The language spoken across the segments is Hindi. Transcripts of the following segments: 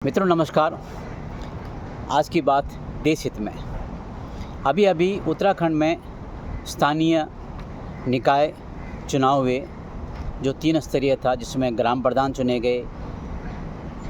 मित्रों नमस्कार। आज की बात देश हित में। अभी अभी उत्तराखंड में स्थानीय निकाय चुनाव हुए जो 3 स्तरीय था, जिसमें ग्राम प्रधान चुने गए,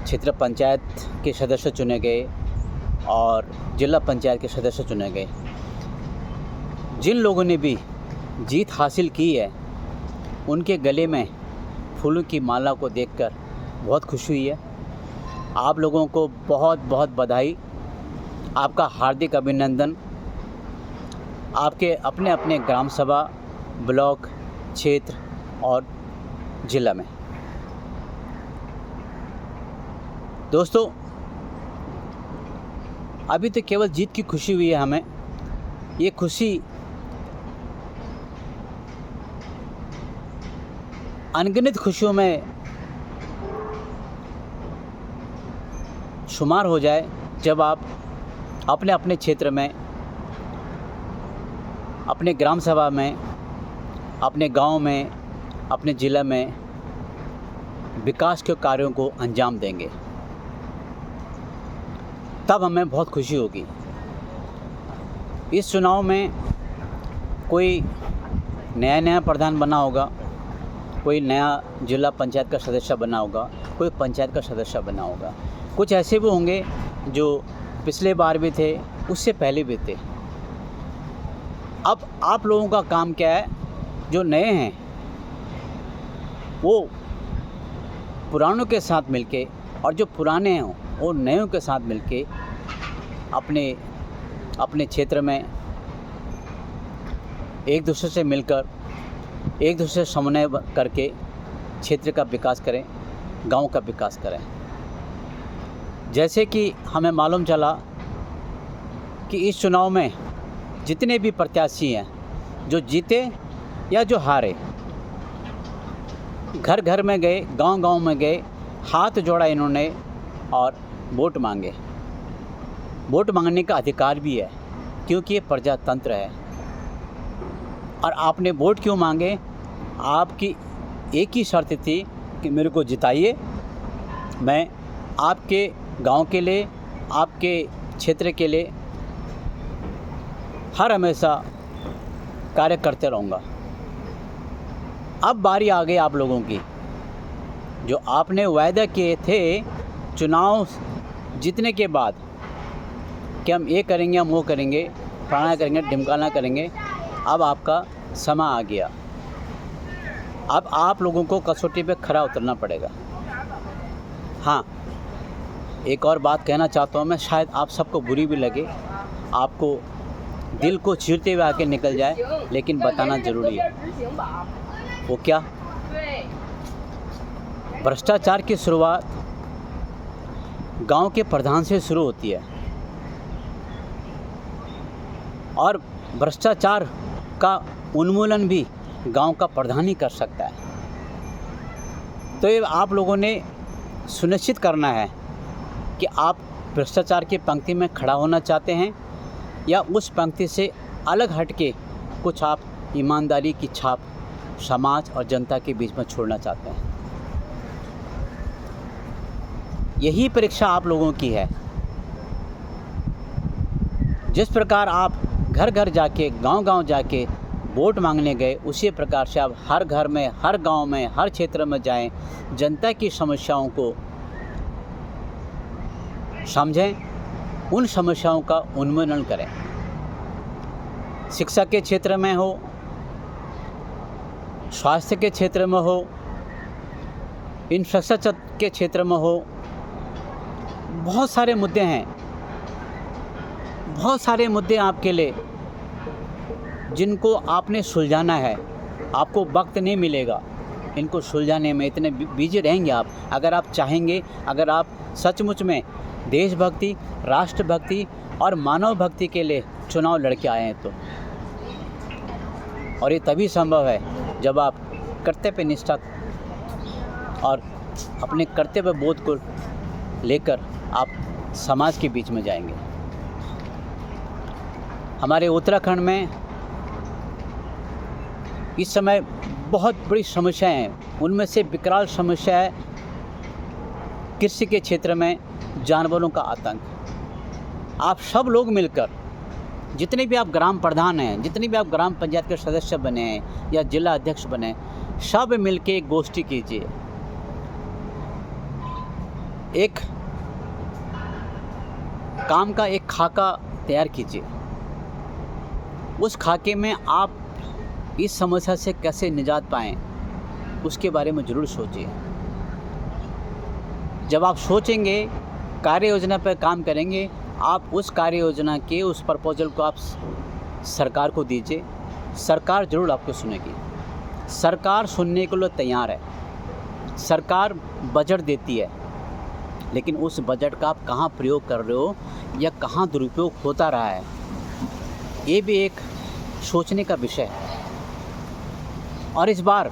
क्षेत्र पंचायत के सदस्य चुने गए और जिला पंचायत के सदस्य चुने गए। जिन लोगों ने भी जीत हासिल की है उनके गले में फूलों की माला को देखकर बहुत खुशी हुई है। आप लोगों को बहुत बहुत बधाई, आपका हार्दिक अभिनंदन। आपके अपने अपने ग्राम सभा, ब्लॉक, क्षेत्र और जिला में। दोस्तों, अभी तो केवल जीत की खुशी हुई है हमें। ये खुशी अनगिनत खुशियों में शुमार हो जाए जब आप अपने अपने क्षेत्र में, अपने ग्राम सभा में, अपने गांव में, अपने ज़िला में विकास के कार्यों को अंजाम देंगे, तब हमें बहुत खुशी होगी। इस चुनाव में कोई नया प्रधान बना होगा, कोई नया जिला पंचायत का सदस्य बना होगा, कोई पंचायत का सदस्य बना होगा। कुछ ऐसे भी होंगे जो पिछले बार भी थे, उससे पहले भी थे। अब आप लोगों का काम क्या है? जो नए हैं वो पुरानों के साथ मिलके, और जो पुराने हैं वो नयों के साथ मिलके अपने अपने क्षेत्र में एक दूसरे से मिलकर, एक दूसरे से समन्वय करके क्षेत्र का विकास करें, गांव का विकास करें। जैसे कि हमें मालूम चला कि इस चुनाव में जितने भी प्रत्याशी हैं, जो जीते या जो हारे, घर घर में गए, गांव गांव में गए, हाथ जोड़ा इन्होंने और वोट मांगे। वोट मांगने का अधिकार भी है क्योंकि ये प्रजातंत्र है। और आपने वोट क्यों मांगे? आपकी एक ही शर्त थी कि मेरे को जिताइए, मैं आपके गांव के लिए, आपके क्षेत्र के लिए हर हमेशा कार्य करते रहूँगा। अब बारी आ गई आप लोगों की। जो आपने वायदा किए थे चुनाव जीतने के बाद कि हम ये करेंगे, हम वो करेंगे, फलाना करेंगे, ढिमकाना करेंगे, अब आपका समय आ गया। अब आप लोगों को कसौटी पे खरा उतरना पड़ेगा। हाँ, एक और बात कहना चाहता हूँ मैं, शायद आप सबको बुरी भी लगे, आपको दिल को चीरते हुए आके निकल जाए, लेकिन बताना ज़रूरी है। वो क्या? भ्रष्टाचार की शुरुआत गांव के प्रधान से शुरू होती है और भ्रष्टाचार का उन्मूलन भी गांव का प्रधान ही कर सकता है। तो ये आप लोगों ने सुनिश्चित करना है कि आप भ्रष्टाचार की पंक्ति में खड़ा होना चाहते हैं या उस पंक्ति से अलग हटके कुछ आप ईमानदारी की छाप समाज और जनता के बीच में छोड़ना चाहते हैं। यही परीक्षा आप लोगों की है। जिस प्रकार आप घर घर जाके, गांव गांव जाके वोट मांगने गए, उसी प्रकार से आप हर घर में, हर गांव में, हर क्षेत्र में जाएं, जनता की समस्याओं को समझें, उन समस्याओं का उन्मूलन करें। शिक्षा के क्षेत्र में हो, स्वास्थ्य के क्षेत्र में हो, इंफ्रास्ट्रक्चर के क्षेत्र में हो, बहुत सारे मुद्दे हैं, बहुत सारे मुद्दे आपके लिए जिनको आपने सुलझाना है। आपको वक्त नहीं मिलेगा इनको सुलझाने में, इतने बिजी रहेंगे आप। अगर आप चाहेंगे, अगर आप सचमुच में देशभक्ति, राष्ट्रभक्ति और मानव भक्ति के लिए चुनाव लड़के आए हैं तो, और ये तभी संभव है जब आप कर्तव्य निष्ठा और अपने कर्तव्य बोध को लेकर आप समाज के बीच में जाएंगे। हमारे उत्तराखंड में इस समय बहुत बड़ी समस्याएं हैं। उनमें से विकराल समस्या है कृषि के क्षेत्र में जानवरों का आतंक। आप सब लोग मिलकर, जितने भी आप ग्राम प्रधान हैं, जितने भी आप ग्राम पंचायत के सदस्य बने हैं या जिला अध्यक्ष बने, सब मिलके एक गोष्ठी कीजिए, एक काम का एक खाका तैयार कीजिए। उस खाके में आप इस समस्या से कैसे निजात पाएं, उसके बारे में ज़रूर सोचिए। जब आप सोचेंगे, कार्य योजना पर काम करेंगे, आप उस कार्य योजना के उस प्रपोजल को आप सरकार को दीजिए। सरकार ज़रूर आपको सुनेगी। सरकार सुनने के लिए तैयार है। सरकार बजट देती है, लेकिन उस बजट का आप कहाँ प्रयोग कर रहे हो या कहाँ दुरुपयोग होता रहा है, ये भी एक सोचने का विषय है। और इस बार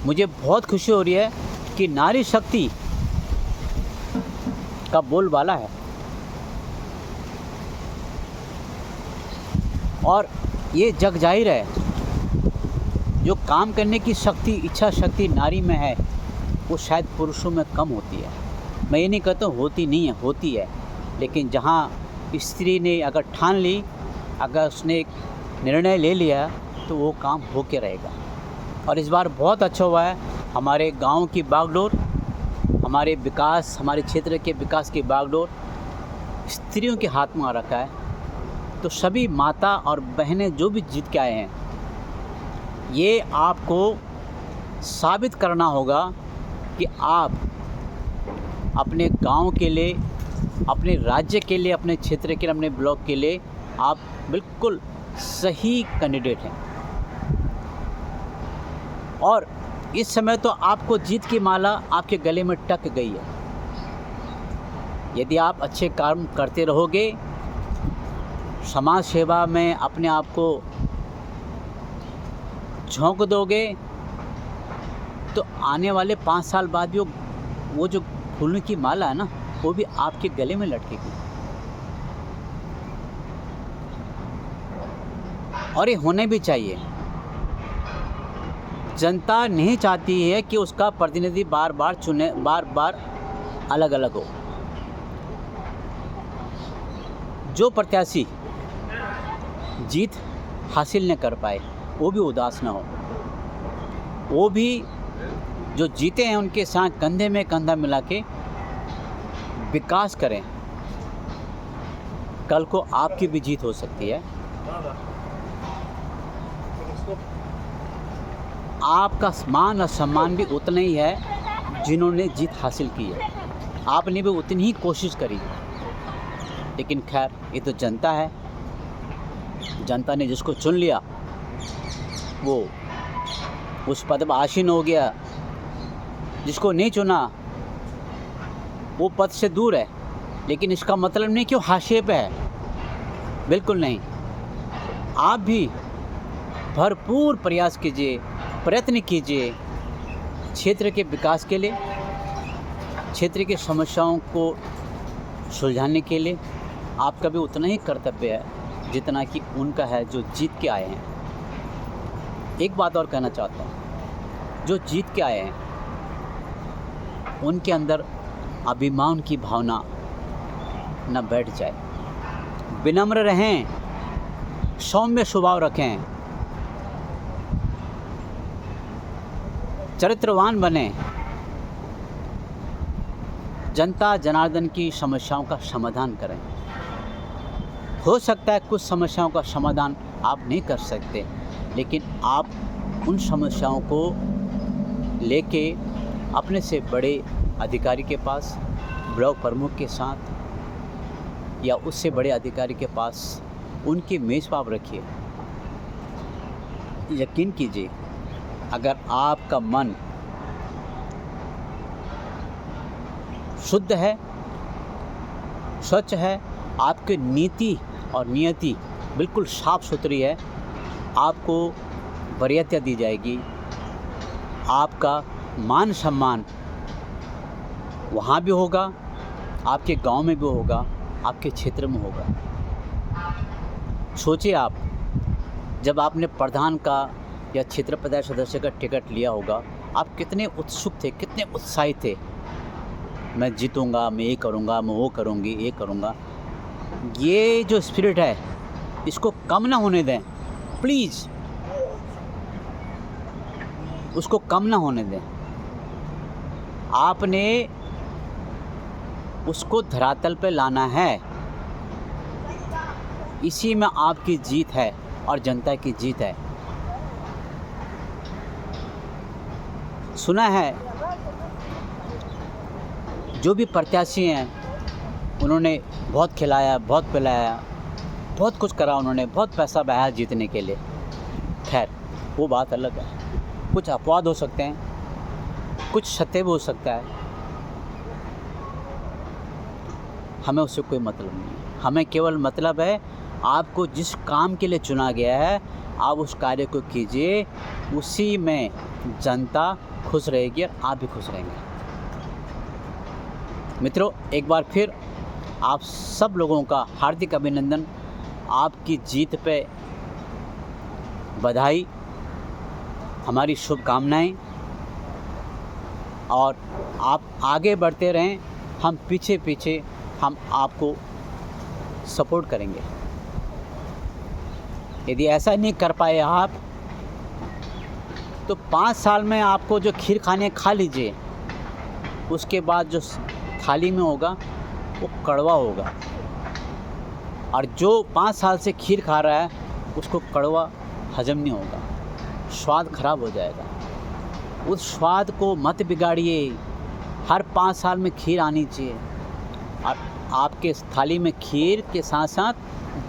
मुझे बहुत खुशी हो रही है कि नारी शक्ति का बोलबाला है और ये जग जाहिर है, जो काम करने की शक्ति, इच्छा शक्ति नारी में है, वो शायद पुरुषों में कम होती है। मैं ये नहीं कहता होती नहीं है, होती है, लेकिन जहाँ स्त्री ने अगर ठान ली, अगर उसने एक निर्णय ले लिया, तो वो काम होके रहेगा। और इस बार बहुत अच्छा हुआ है, हमारे गांव की बागडोर, हमारे विकास, हमारे क्षेत्र के विकास की बागडोर स्त्रियों के हाथ में आ रखा है। तो सभी माता और बहनें जो भी जीत के आए हैं, ये आपको साबित करना होगा कि आप अपने गांव के लिए, अपने राज्य के लिए, अपने क्षेत्र के लिए, अपने ब्लॉक के लिए आप बिल्कुल सही कैंडिडेट हैं। और इस समय तो आपको जीत की माला आपके गले में टक गई है। यदि आप अच्छे काम करते रहोगे, समाज सेवा में अपने आप को झोंक दोगे, तो आने वाले 5 साल बाद भी वो जो फूलों की माला है ना, वो भी आपके गले में लटकेगी। और ये होने भी चाहिए। जनता नहीं चाहती है कि उसका प्रतिनिधि बार बार चुने, बार बार अलग अलग हो। जो प्रत्याशी जीत हासिल न कर पाए, वो भी उदास ना हो। वो भी जो जीते हैं उनके साथ कंधे में कंधा मिला के विकास करें। कल को आपकी भी जीत हो सकती है। आपका मान और सम्मान भी उतना ही है जिन्होंने जीत हासिल की है। आपने भी उतनी ही कोशिश करी, लेकिन खैर, ये तो जनता है। जनता ने जिसको चुन लिया, वो उस पद पर आसीन हो गया। जिसको नहीं चुना, वो पद से दूर है। लेकिन इसका मतलब नहीं कि वो हाशिए पे है, बिल्कुल नहीं। आप भी भरपूर प्रयास कीजिए, प्रयत्न कीजिए क्षेत्र के विकास के लिए, क्षेत्र की समस्याओं को सुलझाने के लिए। आपका भी उतना ही कर्तव्य है जितना कि उनका है जो जीत के आए हैं। एक बात और कहना चाहता हूँ, जो जीत के आए हैं उनके अंदर अभिमान की भावना न बैठ जाए। विनम्र रहें, सौम्य स्वभाव रखें, चरित्रवान बने, जनता जनार्दन की समस्याओं का समाधान करें। हो सकता है कुछ समस्याओं का समाधान आप नहीं कर सकते, लेकिन आप उन समस्याओं को लेके अपने से बड़े अधिकारी के पास, ब्लॉक प्रमुख के साथ या उससे बड़े अधिकारी के पास उनकी मेज़ पर आप रखिए। यकीन कीजिए, अगर आपका मन शुद्ध है, स्वच्छ है, आपकी नीति और नियति बिल्कुल साफ सुथरी है, आपको वरीयता दी जाएगी। आपका मान सम्मान वहाँ भी होगा, आपके गांव में भी होगा, आपके क्षेत्र में होगा। सोचिए, आप जब आपने प्रधान का या क्षेत्र पंचायत सदस्य का टिकट लिया होगा, आप कितने उत्सुक थे, कितने उत्साहित थे, मैं जीतूँगा, मैं ये करूँगा, मैं वो करूँगी, ये करूँगा। ये जो स्पिरिट है इसको कम ना होने दें प्लीज़, उसको कम ना होने दें। आपने उसको धरातल पे लाना है, इसी में आपकी जीत है और जनता की जीत है। सुना है जो भी प्रत्याशी हैं उन्होंने बहुत खिलाया, बहुत पिलाया, बहुत कुछ करा, उन्होंने बहुत पैसा बहाया जीतने के लिए। खैर वो बात अलग है, कुछ अपवाद हो सकते हैं, कुछ सत्य भी हो सकता है, हमें उससे कोई मतलब नहीं है। हमें केवल मतलब है आपको जिस काम के लिए चुना गया है आप उस कार्य को कीजिए, उसी में जनता खुश रहेगी और आप भी खुश रहेंगे। मित्रों, एक बार फिर आप सब लोगों का हार्दिक अभिनंदन, आपकी जीत पे बधाई, हमारी शुभकामनाएं, और आप आगे बढ़ते रहें, हम पीछे पीछे हम आपको सपोर्ट करेंगे। यदि ऐसा नहीं कर पाए आप तो 5 साल में आपको जो खीर खाने खा लीजिए, उसके बाद जो थाली में होगा वो कड़वा होगा, और जो 5 साल से खीर खा रहा है उसको कड़वा हजम नहीं होगा, स्वाद खराब हो जाएगा। उस स्वाद को मत बिगाड़िए, हर 5 साल में खीर आनी चाहिए, और आपके थाली में खीर के साथ साथ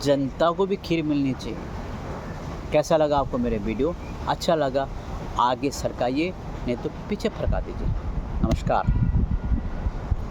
जनता को भी खीर मिलनी चाहिए। कैसा लगा आपको मेरे वीडियो? अच्छा लगा आगे सरकाइए, नहीं तो पीछे फरका दीजिए। नमस्कार।